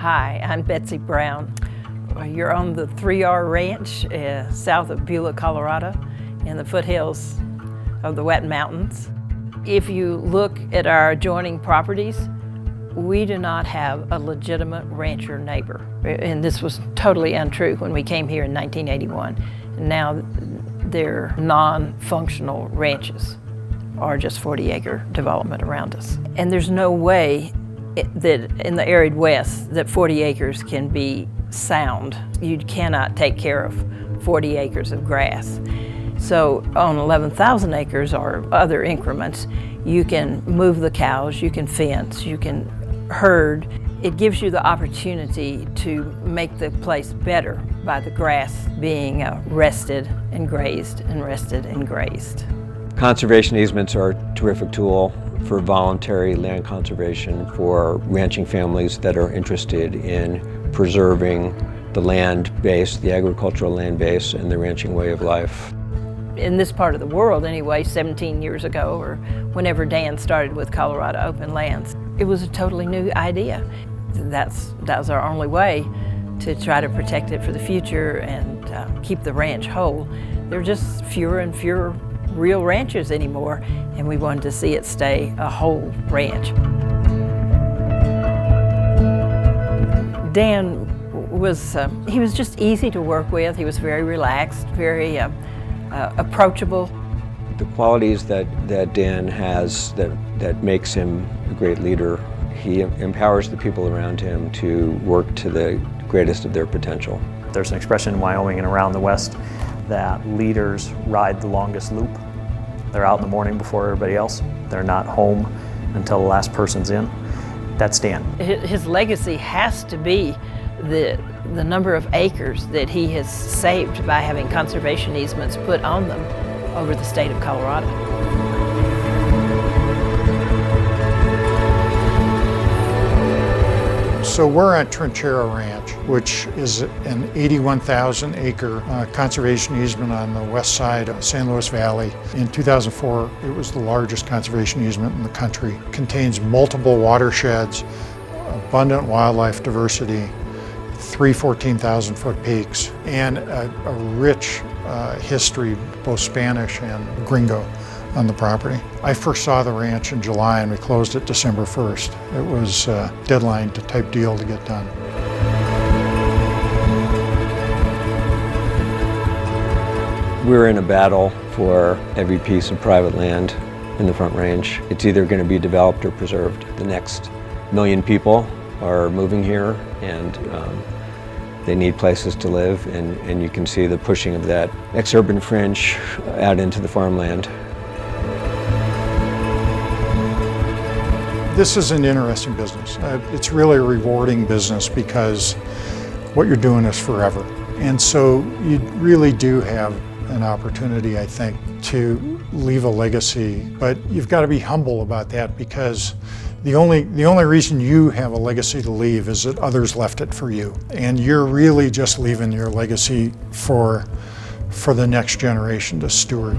Hi, I'm Betsy Brown. You're on the 3R Ranch south of Beulah, Colorado, in the foothills of the Wet Mountains. If you look at our adjoining properties, we do not have a legitimate rancher neighbor. And this was totally untrue when we came here in 1981. And now they're non-functional ranches, or just 40-acre development around us. And there's no way that in the arid West that 40 acres can be sound. You cannot take care of 40 acres of grass. So on 11,000 acres or other increments, you can move the cows, you can fence, you can herd. It gives you the opportunity to make the place better by the grass being rested and grazed and rested and grazed. Conservation easements are a terrific tool for voluntary land conservation for ranching families that are interested in preserving the land base, the agricultural land base, and the ranching way of life. In this part of the world anyway, 17 years ago, or whenever Dan started with Colorado Open Lands, it was a totally new idea. That was our only way to try to protect it for the future and keep the ranch whole. There are just fewer and fewer real ranches anymore, and we wanted to see it stay a whole ranch. Dan was, he was just easy to work with. He was very relaxed, very approachable. The qualities that Dan has that makes him a great leader, he empowers the people around him to work to the greatest of their potential. There's an expression in Wyoming and around the West that leaders ride the longest loop. They're out in the morning before everybody else. They're not home until the last person's in. That's Dan. His legacy has to be the number of acres that he has saved by having conservation easements put on them over the state of Colorado. So we're at Trinchera Ranch, which is an 81,000 acre conservation easement on the west side of San Luis Valley. In 2004, it was the largest conservation easement in the country. It contains multiple watersheds, abundant wildlife diversity, 3 14,000-foot peaks, and a rich history, both Spanish and gringo, on the property. I first saw the ranch in July and we closed it December 1st. It was a deadline type deal to get done. We're in a battle for every piece of private land in the Front Range. It's either going to be developed or preserved. The next million people are moving here, and they need places to live, and you can see the pushing of that ex-urban fringe out into the farmland. This is an interesting business. It's really a rewarding business because what you're doing is forever. And so you really do have an opportunity, I think, to leave a legacy, but you've got to be humble about that because the only reason you have a legacy to leave is that others left it for you. And you're really just leaving your legacy for the next generation to steward.